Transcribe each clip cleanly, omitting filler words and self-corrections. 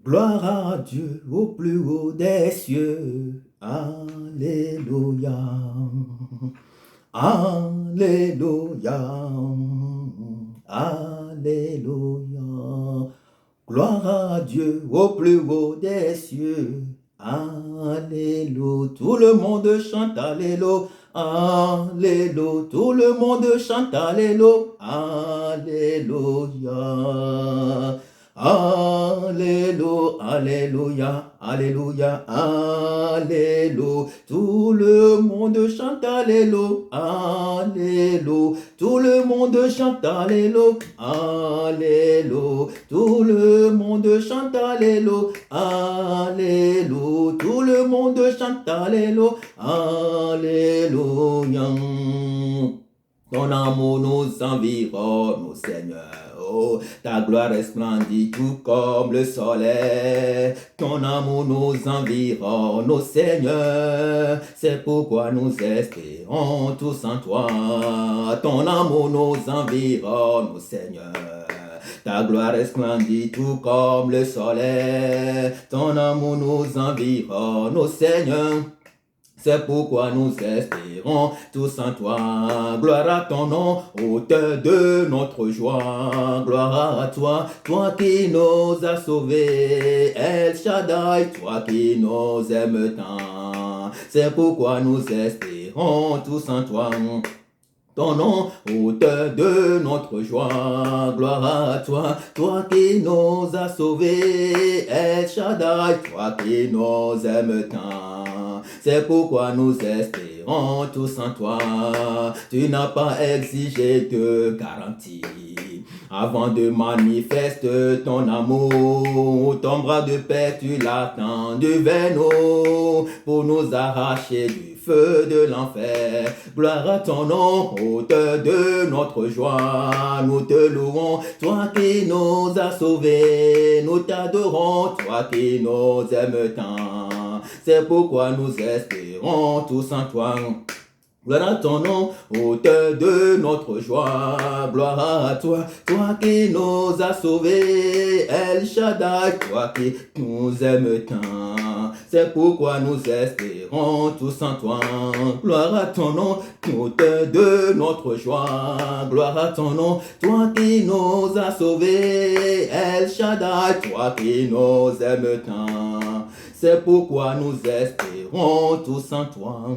Gloire à Dieu au plus haut des cieux. Alléluia. Alléluia. Alléluia. Gloire à Dieu au plus haut des cieux. Alléluia. Tout le monde chante Alléluia. Alléluia. Tout le monde chante Alléluia. Alléluia. Alléluia, Alléluia, Alléluia, Alléluia. Tout le monde chante Alléluia, Alléluia. Tout le monde chante Alléluia, Alléluia. Tout le monde chante Alléluia, Alléluia. Tout le monde chante Alléluia, Alléluia. Ton amour nous environne, ô Seigneur. Oh, ta gloire resplendit tout comme le soleil. Ton amour nous environne, ô Seigneur. C'est pourquoi nous espérons tous en toi. Ton amour nous environne, ô Seigneur. Ta gloire resplendit tout comme le soleil. Ton amour nous environne, ô Seigneur. C'est pourquoi nous espérons tous en toi. Gloire à ton nom, auteur de notre joie. Gloire à toi, toi qui nous as sauvés. El Shaddai, toi qui nous aimes tant. C'est pourquoi nous espérons tous en toi. Ton nom, auteur de notre joie, gloire à toi, toi qui nous as sauvés, El Shaddai, toi qui nous aimes tant. C'est pourquoi nous espérons tous en toi. Tu n'as pas exigé de garantie. Avant de manifester ton amour, ton bras de paix tu l'as tendu vers nous pour nous arracher du feu de l'enfer. Gloire à ton nom, auteur de notre joie. Nous te louons, toi qui nous as sauvés. Nous t'adorons, toi qui nous aimes tant. C'est pourquoi nous espérons tous en toi. Gloire à ton nom, auteur de notre joie. Gloire à toi, toi qui nous as sauvés. El Shaddai, toi qui nous aimes tant. C'est pourquoi nous espérons tous en toi. Gloire à ton nom, auteur de notre joie. Gloire à ton nom, toi qui nous as sauvés. El Shaddai, toi qui nous aimes tant. C'est pourquoi nous espérons tous en toi.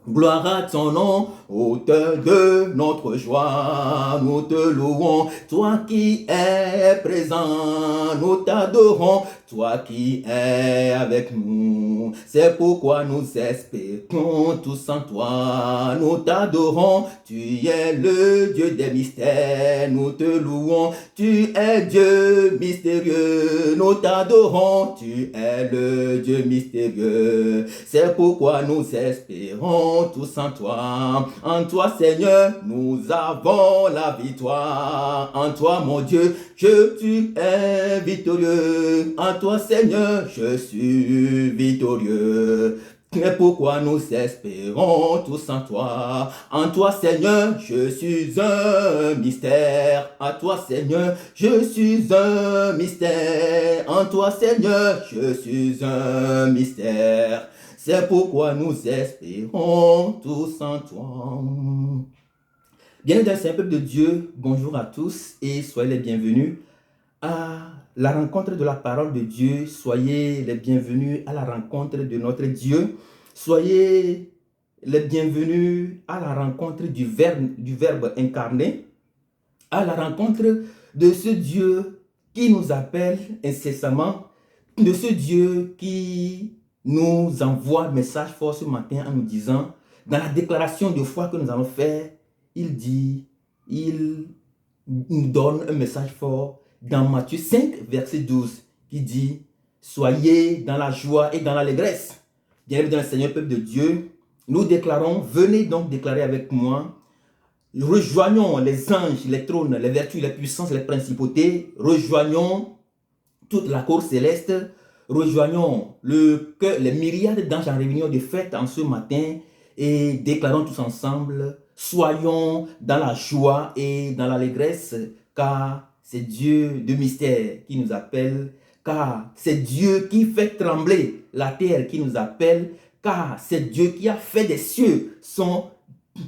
Gloire à ton nom, auteur de notre joie, nous te louons, toi qui es présent, nous t'adorons, toi qui es avec nous. C'est pourquoi nous espérons tous en toi, nous t'adorons, tu es le Dieu des mystères, nous te louons, tu es Dieu mystérieux, nous t'adorons, tu es le Dieu mystérieux. C'est pourquoi nous espérons tous en toi. En toi, Seigneur, nous avons la victoire. En toi, mon Dieu, tu es victorieux. En toi, Seigneur, je suis victorieux. C'est pourquoi nous espérons tous en toi. En toi, Seigneur, je suis un mystère. En toi, Seigneur, je suis un mystère. En toi, Seigneur, je suis un mystère. C'est pourquoi nous espérons tous en toi. Bien-aimés, c'est un peuple de Dieu, bonjour à tous et soyez les bienvenus à la rencontre de la parole de Dieu. Soyez les bienvenus à la rencontre de notre Dieu. Soyez les bienvenus à la rencontre du Verbe incarné, à la rencontre de ce Dieu qui nous appelle incessamment, de ce Dieu qui nous envoie un message fort ce matin en nous disant, dans la déclaration de foi que nous allons faire, il nous donne un message fort dans Matthieu 5, verset 12, qui dit, soyez dans la joie et dans l'allégresse. Bienvenue dans le Seigneur, peuple de Dieu. Nous déclarons, venez donc déclarer avec moi, rejoignons les anges, les trônes, les vertus, les puissances, les principautés, rejoignons toute la cour céleste, rejoignons les myriades d'anges en réunion de fête en ce matin et déclarons tous ensemble, soyons dans la joie et dans l'allégresse, car c'est Dieu de mystère qui nous appelle car c'est Dieu qui fait trembler la terre qui nous appelle, car c'est Dieu qui a fait des cieux son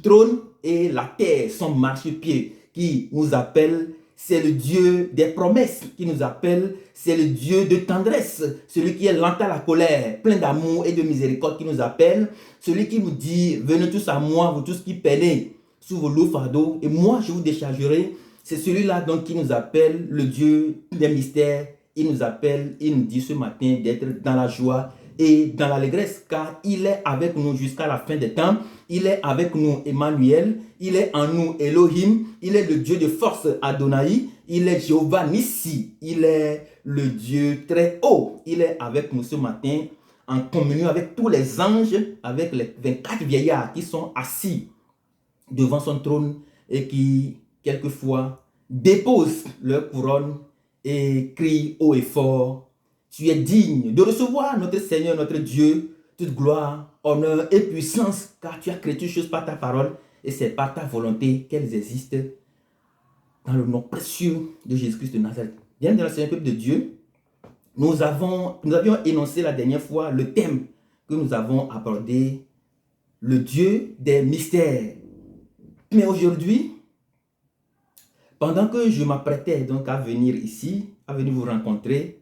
trône et la terre son marchepied qui nous appelle. C'est le Dieu des promesses qui nous appelle, c'est le Dieu de tendresse, celui qui est lent à la colère, plein d'amour et de miséricorde qui nous appelle, celui qui nous dit, venez tous à moi, vous tous qui peinez sous vos lourds fardeaux, et moi je vous déchargerai. C'est celui-là donc qui nous appelle, le Dieu des mystères. Il nous appelle, il nous dit ce matin d'être dans la joie et dans l'allégresse, car il est avec nous jusqu'à la fin des temps. Il est avec nous, Emmanuel. Il est en nous, Elohim. Il est le Dieu de force, Adonai. Il est Jéhovah Nissi. Il est le Dieu très haut. Il est avec nous ce matin en communion avec tous les anges, avec les 24 vieillards qui sont assis devant son trône et qui, quelquefois, déposent leur couronne et crient haut et fort, tu es digne de recevoir notre Seigneur, notre Dieu, toute gloire, honneur et puissance, car tu as créé toutes choses par ta parole et c'est par ta volonté qu'elles existent dans le nom précieux de Jésus-Christ de Nazareth. Bien dans le Seigneur peuple de Dieu, nous avions énoncé la dernière fois le thème que nous avons abordé, le Dieu des mystères. Mais aujourd'hui, pendant que je m'apprêtais donc à venir ici, à venir vous rencontrer,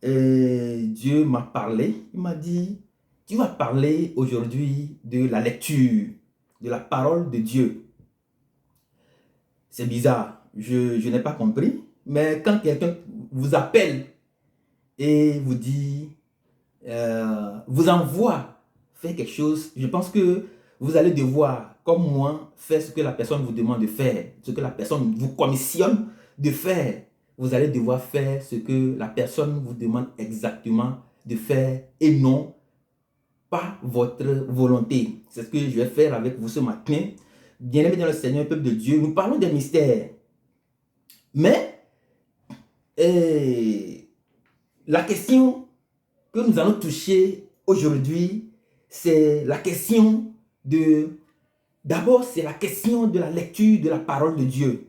Dieu m'a parlé, il m'a dit, tu vas parler aujourd'hui de la lecture, de la parole de Dieu. C'est bizarre, je n'ai pas compris, mais quand quelqu'un vous appelle et vous dit, vous envoie faire quelque chose, je pense que vous allez devoir, comme moi, faire ce que la personne vous demande de faire, ce que la personne vous commissionne de faire. Vous allez devoir faire ce que la personne vous demande exactement de faire et non pas votre volonté. C'est ce que je vais faire avec vous ce matin. Bien-aimés dans le Seigneur, peuple de Dieu, nous parlons des mystères. Mais la question que nous allons toucher aujourd'hui, c'est la question d'abord, c'est la question de la lecture de la parole de Dieu.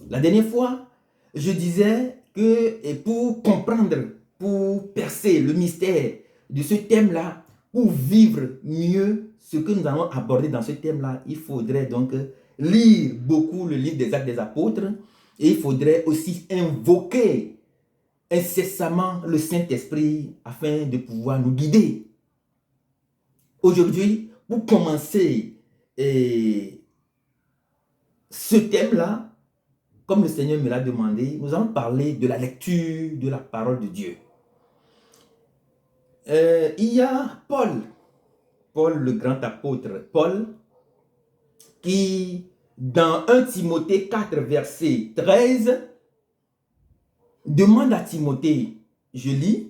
La dernière fois, je disais que pour comprendre, pour percer le mystère de ce thème-là, pour vivre mieux ce que nous allons aborder dans ce thème-là, il faudrait donc lire beaucoup le livre des Actes des Apôtres et il faudrait aussi invoquer incessamment le Saint-Esprit afin de pouvoir nous guider. Aujourd'hui, pour commencer ce thème-là, comme le Seigneur me l'a demandé, nous allons parler de la lecture de la parole de Dieu. Il y a Paul le grand apôtre, Paul, qui dans 1 Timothée 4, verset 13, demande à Timothée, je lis,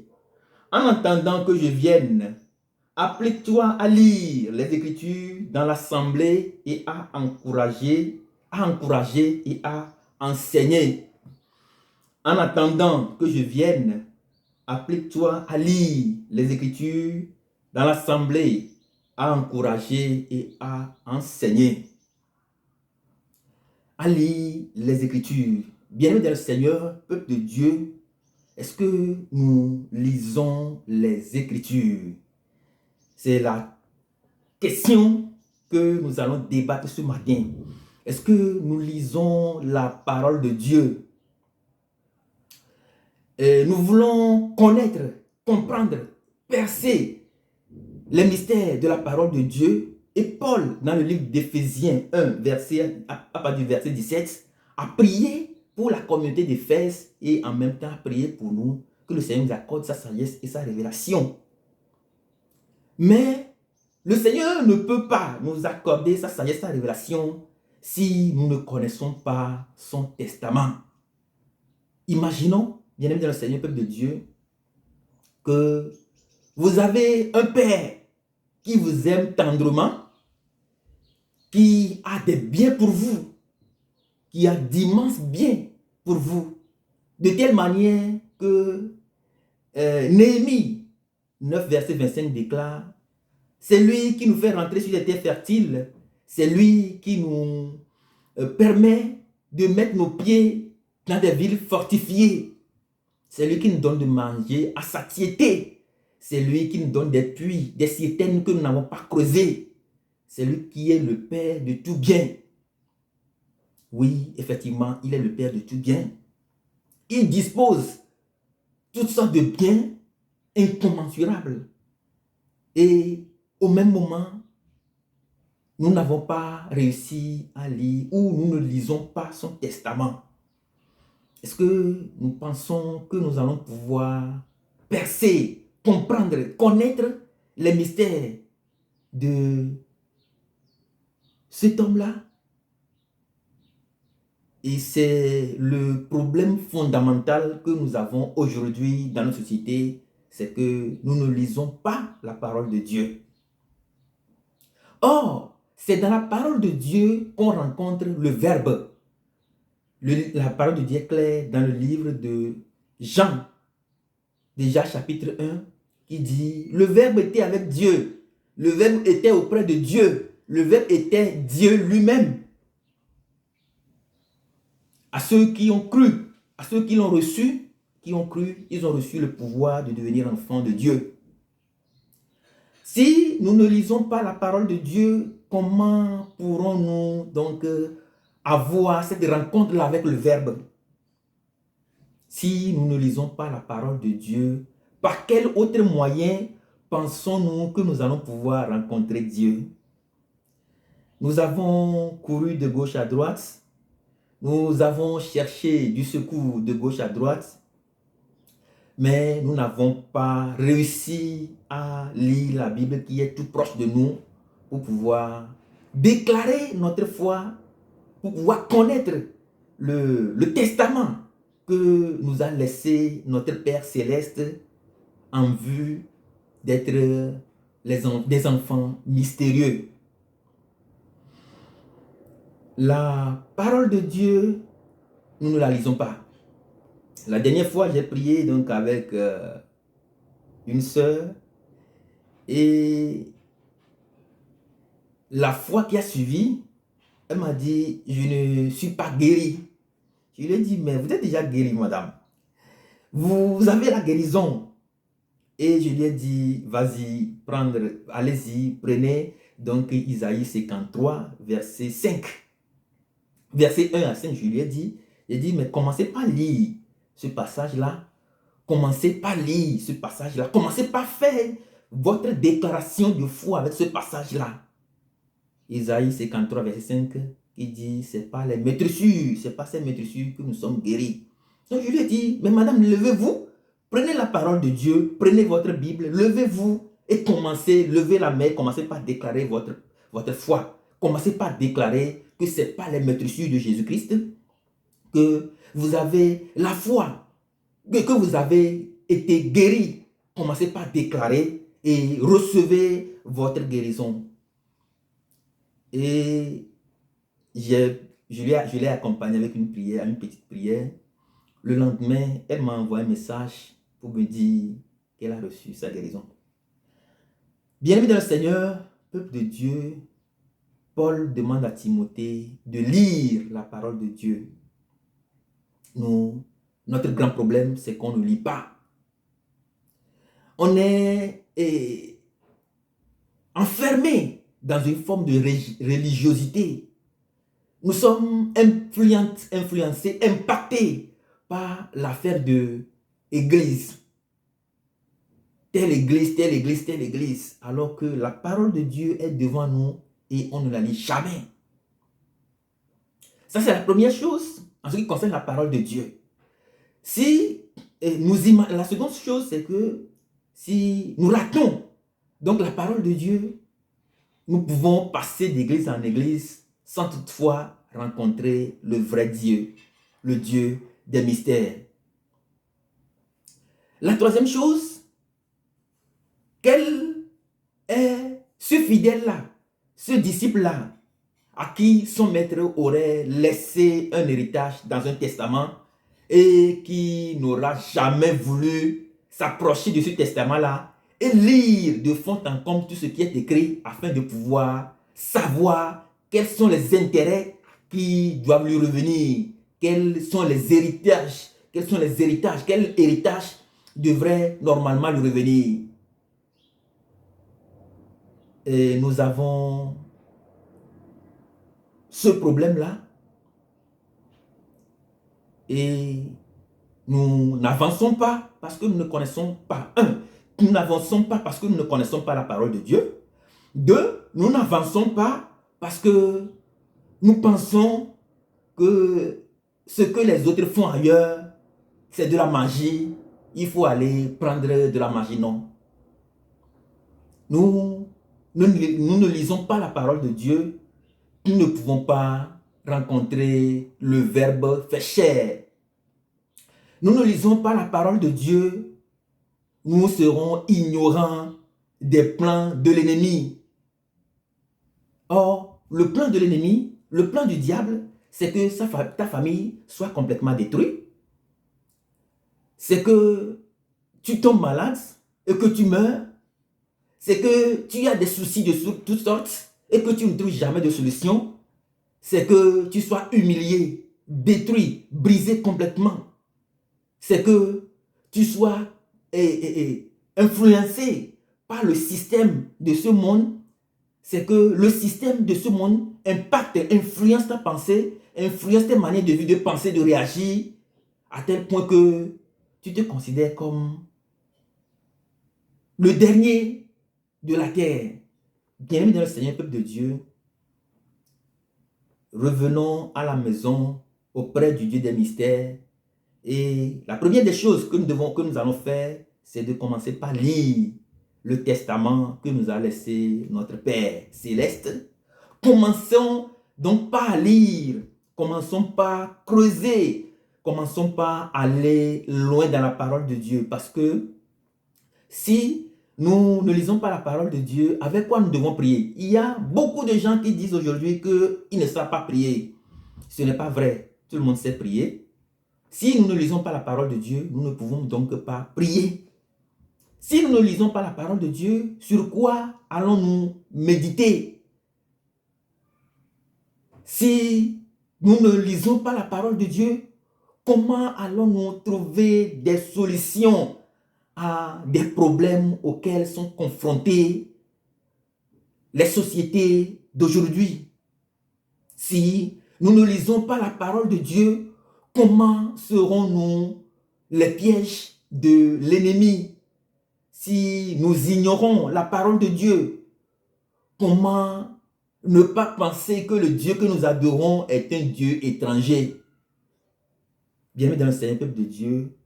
en attendant que je vienne, applique-toi à lire les Écritures dans l'assemblée et à encourager et à enseigner. En attendant que je vienne, applique-toi à lire les Écritures dans l'assemblée, à encourager et à enseigner. À lire les Écritures. Bien-aimés dans le Seigneur, peuple de Dieu, est-ce que nous lisons les Écritures? C'est la question que nous allons débattre ce matin. Est-ce que nous lisons la parole de Dieu? Nous voulons connaître, comprendre, percer les mystères de la parole de Dieu. Et Paul, dans le livre d'Éphésiens 1, à partir du verset 17, a prié pour la communauté d'Éphèse et en même temps a prié pour nous que le Seigneur nous accorde sa sagesse et sa révélation. Mais le Seigneur ne peut pas nous accorder sa sagesse, sa révélation si nous ne connaissons pas son testament. Imaginons, bien-aimés dans le Seigneur, peuple de Dieu, que vous avez un père qui vous aime tendrement, qui a des biens pour vous, qui a d'immenses biens pour vous, de telle manière que Néhémie 9, verset 25 déclare, c'est lui qui nous fait rentrer sur des terres fertiles, c'est lui qui nous permet de mettre nos pieds dans des villes fortifiées. C'est lui qui nous donne de manger à satiété. C'est lui qui nous donne des puits, des citernes que nous n'avons pas creusées. C'est lui qui est le Père de tout bien. Oui, effectivement, il est le Père de tout bien. Il dispose toutes sortes de biens incommensurables. Et au même moment, nous n'avons pas réussi à lire ou nous ne lisons pas son testament. Est-ce que nous pensons que nous allons pouvoir percer, comprendre, connaître les mystères de cet homme-là? Et c'est le problème fondamental que nous avons aujourd'hui dans notre société, c'est que nous ne lisons pas la parole de Dieu. Or, c'est dans la parole de Dieu qu'on rencontre le Verbe. La parole de Dieu est claire dans le livre de Jean, déjà chapitre 1, qui dit « Le Verbe était avec Dieu, le Verbe était auprès de Dieu, le Verbe était Dieu lui-même. » À ceux qui ont cru, à ceux qui l'ont reçu, qui ont cru, ils ont reçu le pouvoir de devenir enfants de Dieu. Si nous ne lisons pas la parole de Dieu, comment pourrons-nous donc avoir cette rencontre-là avec le Verbe? Si nous ne lisons pas la parole de Dieu, par quel autre moyen pensons-nous que nous allons pouvoir rencontrer Dieu? Nous avons couru de gauche à droite, nous avons cherché du secours de gauche à droite, mais nous n'avons pas réussi à lire la Bible qui est tout proche de nous pour pouvoir déclarer notre foi, pour pouvoir connaître le testament que nous a laissé notre Père Céleste en vue d'être des enfants mystérieux. La parole de Dieu, nous ne la lisons pas. La dernière fois, j'ai prié donc avec une sœur et la fois qui a suivi, elle m'a dit, je ne suis pas guéri. Je lui ai dit, mais vous êtes déjà guéri, madame. Vous avez la guérison. Et je lui ai dit, vas-y, allez-y, prenez donc Isaïe 53, verset 5. Verset 1 à 5, je lui ai dit, mais commencez par lire ce passage-là. Commencez par lire ce passage-là. Commencez par faire votre déclaration de foi avec ce passage-là. Isaïe 53, verset 5, qui dit, c'est pas les maîtressures, c'est pas ces maîtressures que nous sommes guéris. Donc je lui ai dit, mais madame, levez-vous, prenez la parole de Dieu, prenez votre Bible, levez-vous et commencez, levez la main, commencez par déclarer votre foi. Commencez par déclarer que ce n'est pas les maîtressures de Jésus-Christ, que vous avez la foi, que vous avez été guéri. Commencez par déclarer et recevez votre guérison. Et je l'ai accompagné avec une prière, une petite prière. Le lendemain, elle m'a envoyé un message pour me dire qu'elle a reçu sa guérison. Bien-aimé dans le Seigneur, peuple de Dieu, Paul demande à Timothée de lire la parole de Dieu. Notre grand problème, c'est qu'on ne lit pas. On est enfermé dans une forme de religiosité. Nous sommes influencés, impactés par l'affaire de église. Telle église, telle église, telle église. Alors que la parole de Dieu est devant nous et on ne la lit jamais. Ça, c'est la première chose en ce qui concerne la parole de Dieu. La seconde chose, c'est que si nous ratons donc la parole de Dieu, nous pouvons passer d'église en église sans toutefois rencontrer le vrai Dieu, le Dieu des mystères. La troisième chose, quel est ce fidèle-là, ce disciple-là, à qui son maître aurait laissé un héritage dans un testament et qui n'aura jamais voulu s'approcher de ce testament-là et lire de fond en comble tout ce qui est écrit afin de pouvoir savoir quels sont les intérêts qui doivent lui revenir, quels sont les héritages quels sont les héritages, quel héritage devrait normalement lui revenir. Et nous avons ce problème-là et nous n'avançons pas parce que nous ne connaissons pas. Nous n'avançons pas parce que nous ne connaissons pas la parole de Dieu. Deux, nous n'avançons pas parce que nous pensons que ce que les autres font ailleurs, c'est de la magie. Il faut aller prendre de la magie. Non. Nous ne lisons pas la parole de Dieu. Nous ne pouvons pas rencontrer le Verbe fait chair. Nous ne lisons pas la parole de Dieu. Nous serons ignorants des plans de l'ennemi. Or, le plan de l'ennemi, le plan du diable, c'est que ta famille soit complètement détruite. C'est que tu tombes malade et que tu meurs. C'est que tu as des soucis de toutes sortes et que tu ne trouves jamais de solution. C'est que tu sois humilié, détruit, brisé complètement. C'est que tu sois influencé par le système de ce monde. C'est que le système de ce monde impacte, influence ta pensée, influence tes manières de vivre, de penser, de réagir, à tel point que tu te considères comme le dernier de la terre. Bien-aimés dans le Seigneur, peuple de Dieu, revenons à la maison auprès du Dieu des mystères. Et la première des choses que nous allons faire, c'est de commencer par lire le testament que nous a laissé notre Père Céleste. Commençons donc par lire, commençons par creuser, commençons par aller loin dans la parole de Dieu. Parce que si nous ne lisons pas la parole de Dieu, avec quoi nous devons prier? Il y a beaucoup de gens qui disent aujourd'hui qu'ils ne savent pas prier. Ce n'est pas vrai. Tout le monde sait prier. Si nous ne lisons pas la parole de Dieu, nous ne pouvons donc pas prier. Si nous ne lisons pas la parole de Dieu, sur quoi allons-nous méditer? Si nous ne lisons pas la parole de Dieu, comment allons-nous trouver des solutions à des problèmes auxquels sont confrontées les sociétés d'aujourd'hui? Si nous ne lisons pas la parole de Dieu, comment serons-nous les pièges de l'ennemi? Si nous ignorons la parole de Dieu, comment ne pas penser que le Dieu que nous adorons est un Dieu étranger? Bien-aimés dans le Seigneur, peuple de Dieu,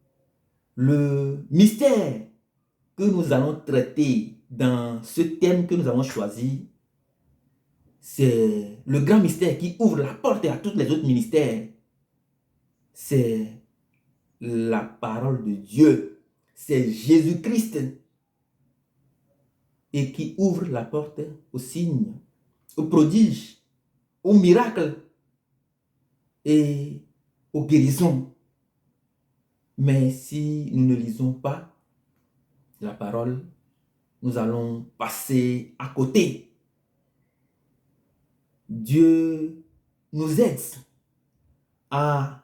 le mystère que nous allons traiter dans ce thème que nous avons choisi, c'est le grand mystère qui ouvre la porte à tous les autres ministères. C'est la parole de Dieu. C'est Jésus-Christ. Et qui ouvre la porte aux signes, aux prodiges, aux miracles et aux guérisons. Mais si nous ne lisons pas la parole, nous allons passer à côté. Dieu nous aide à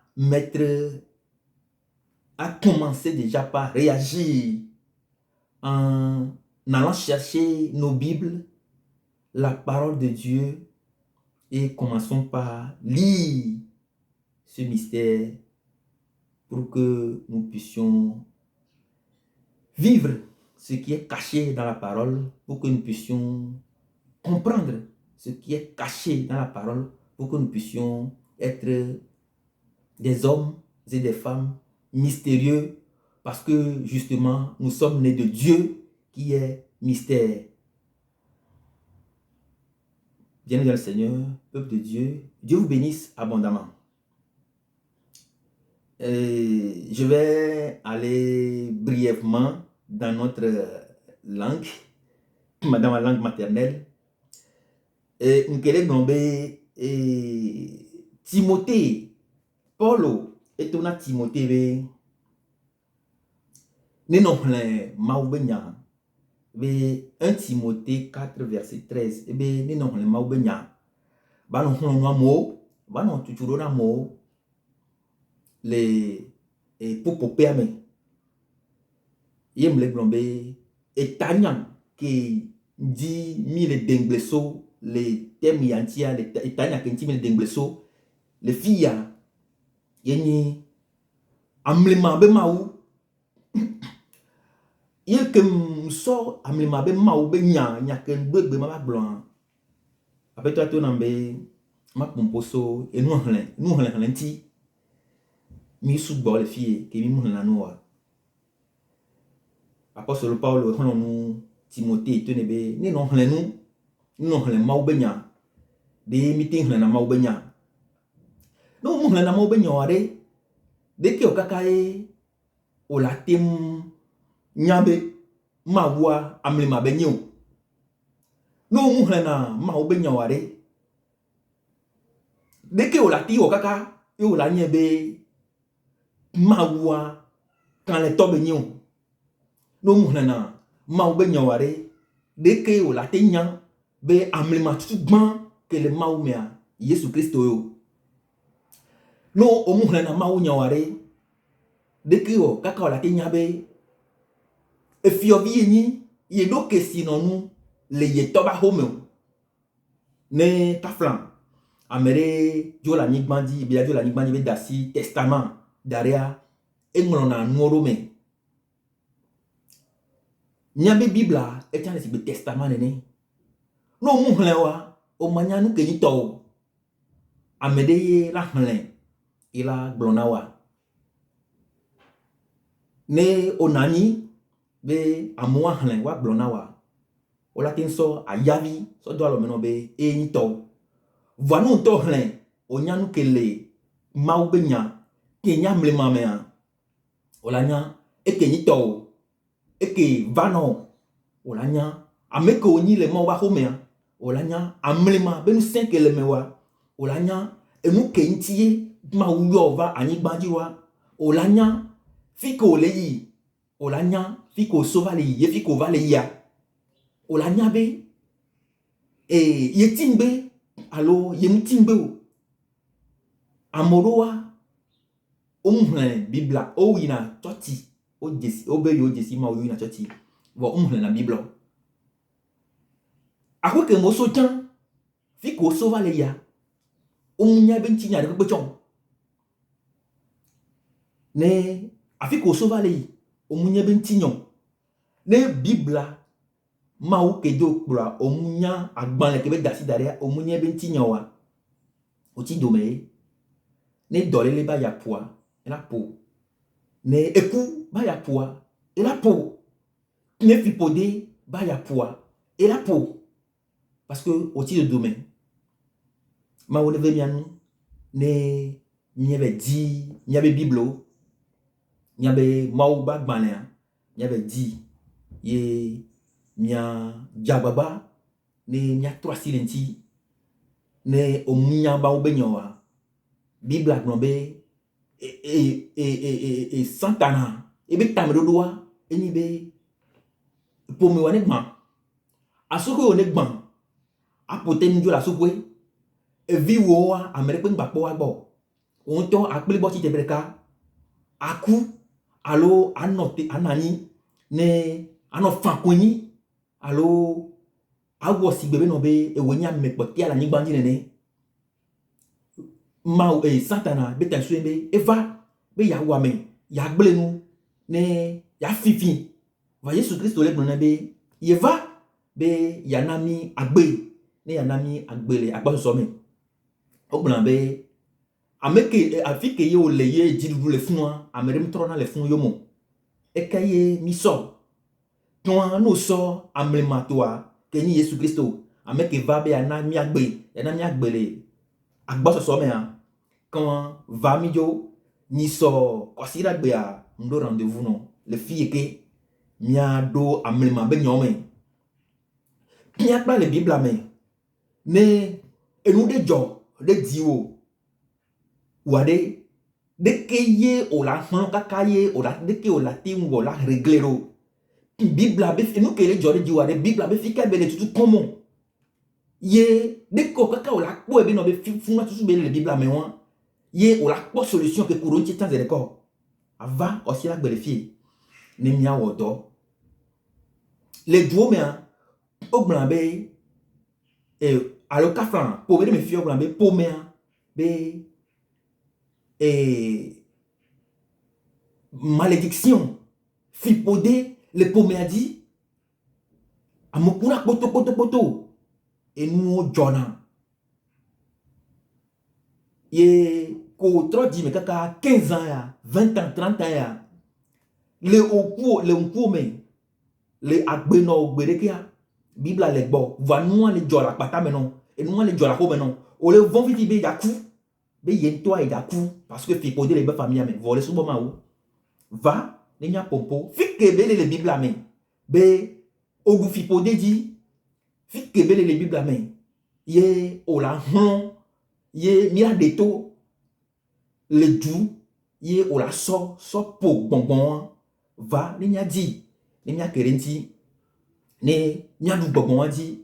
commencer déjà par réagir en allant chercher nos Bibles, la parole de Dieu, et commençons par lire ce mystère pour que nous puissions vivre ce qui est caché dans la parole, pour que nous puissions comprendre ce qui est caché dans la parole, pour que nous puissions être des hommes et des femmes mystérieux, parce que justement, nous sommes nés de Dieu qui est mystère. Bienvenue dans le Seigneur, peuple de Dieu. Dieu vous bénisse abondamment. Je vais aller brièvement dans notre langue, dans ma langue maternelle. Timothée, Paulo, et Tona Timothée, Nénohle Maubenya, 1 Timothée 4, verset 13, Nénohle Maubenya, Banon Mo, Banon Tuturona Mo, les et pour permettre yem le glombe et tanyam qui dit mille dengleso les thèmes yantia les tanya qui dit mille dengleso les filles yeni amlema be maou ye kem so amlema be maou be nya ken gbegbe ma blanc après toi nambe ma pomposo et nous hlen ti mi sugbo les filles qui mi mhlan noa apostole Paul nous Timothée tenebe ni non hlen maou be nya de meeting hlen na maou be nya no hlen na maou be nya are de ke okakae o la tem nyabe mawa amlema be nyo no hlen na maou be nya are de ke o la ti okaka e o la nyebe mawa kan le tobe nyo no hlen na maou be nya are de ke o la te nya be amlema tutugban ke le maou mea Yesu Kristo yo no o hlen na maou nya are de ke o kaka o la te nya be e fiobi ni ye do ke sinonu le ye toba home ne taflan amere jola ni gbandi bi jola ni gbandi be dasi testament daria englona nuoro me nyabe bibla etiane si be testament ne no mu hlen wa o manya nu ke ni to amede ye la hlen ila glona wa ne onani be amua hlen wa glona wa o la tin so ayavi so do alo meno be e ni to vanu to hlen o nyanu kele mau be nya ke nya mle mamea o la nya e ke ni to e ke vano o la nya ameko ni le mau ba homea o la nya amlema be nu 5 elemewa o la nya e mu ke ntie mau yo va ani gbanji wa o la nya fiko le yi o la nya fiko sova le yi fiko va le ya o la nya be ye timbe alo ye mtimbe o amoroa o mhlen bibla o yina choti o jesi o be yo jesi ma o yina choti wo mhlen na bibla akwe ke mo so jan fi ko so va le ya o munya be ntinya de pe chon ne afi ko so va le o munya be ntinyon ne bibla ma o ke do kura o munya agban le ke be dasi daria o munya be ntinyon wa o ti dome ne dole le ba ya poa la po ne eku ba ya poa et la po ne fipode ba ya poa et la po parce que au titre de domaine ma on leve mianu ne mi avait dit mi avait biblo mi avait mau ba gbanea mi avait dit ye mia jababa ne mia 3 silenti ne o mia ba obenyoa bibla gnombe e santana e be tamre doa eni be pour me wane gban asoko one gban apote njo la sokwe e vi wo a amere pe ngba po wa gbo on to akpele bo ti tebreka aku alo anote anani ne ano fankoni alo awo sigbebe no be e wonya mepo ti ala nigba ndi nene ma e satana be tan suembe eva be ya wa me ya gblenu ne ya fifi va Yesu Kristo le gbona be yeva be yanami agbe ne yanami agbele agba so me ogbona be ameke afike ye o le ye jidu le fun amerem trona le fun yomo ekaye mi so ton no so amlema toa ke ni Yesu Kristo ameke va be yanami agbele agba so me a quand va mi jo ni so kwasira gbe a ndo rendez-vous no le fille ke mia do amlema be nyome pia pa le bible me ne enu de jo de diwo wade de ke ye o la hon kaka ye o la de ke o la ti wo la reglero bible be enu ke le jo de diwo de bible be fika be le tutu komo ye de ko kaka o la po e be no be funa tutu be le bible me won ye o la po solution ke kuro nti tan de ko va aussi la vérifier. Ne mia wodo. Les duos mais au blanbe et à le cafran pour me fier au blanbe pour me be et malédiction fipodé le pomé dit amokuna poto et nous jona et ko trop dit mais kaka 15 ans ya 20 ans 30 ans ya le oku mais le agbeno gbedekia Bible les bo va nous les jola pata maintenant et nous les jola ko maintenant o le vont vite be yaku be yento a yaku parce que fipodé les famille mais voler sous bon va ne nya pompo fikebele le Bible amen be ogu fipodé dit fikebele le Bible amen ye ola hon ye mira deto le du ye ola so po bonbon va ne nya di ne nya kerenti ne nya du bonbon di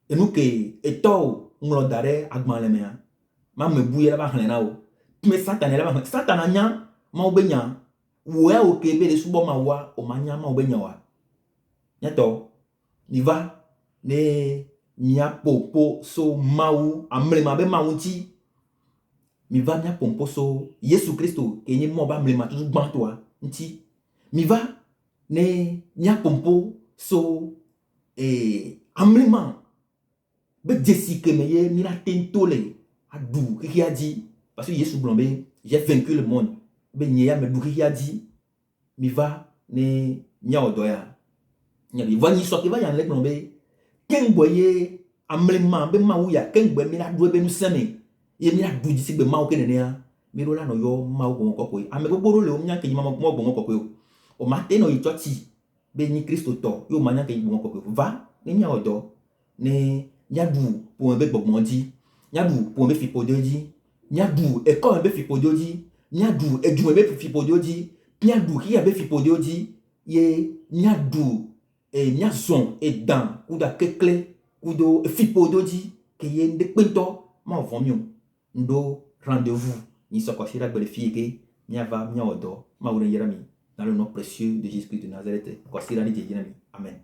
et nous que eto nglo dare agban le mea ma me buye la ba hanena o mais satan nya ma obenya wo e o kebe le subo ma wa o ma nya ma obenya wa nyato ni va ne mia popo so mau amlema be mauti mi va mia pompo so Yesu Christo ke ni mo ba mlema tu gban to nti mi va ne mia pompo so amlema be desi que meye mi la tentole adu ki a dit parce que Yesu blombe j'ai vaincu le monde be nya me du ki a dit mi va ne nya odoya nya bi va ni so ki va ya le blombe ken boye amlema be ma uya ken gbe mi la do be nu seme ye mi la du di si gbe ma o ken ne ya mi ro la no yo ma o gbon kokko ame gboro le o nya ke ma mo gbon kokko o ma te no i choti be ni Kristo to yo ma nya ke gbon kokko va ni nya odo ne nya du pour be gbon di nya du pour be fipodo di nya du e ko be fipodo di nya du e du be fipodo di nya du ki ya be fipodo di ye nya du et nya son et dan kuda kekle kudo fipodo di ke ye de pento ma vomio ndo rendez-vous ni so ko sira gbele fie ke nya va nya odo ma wure yerami dans le nom précieux de Jésus-Christ de Nazareth ko sira ni je yerami amen.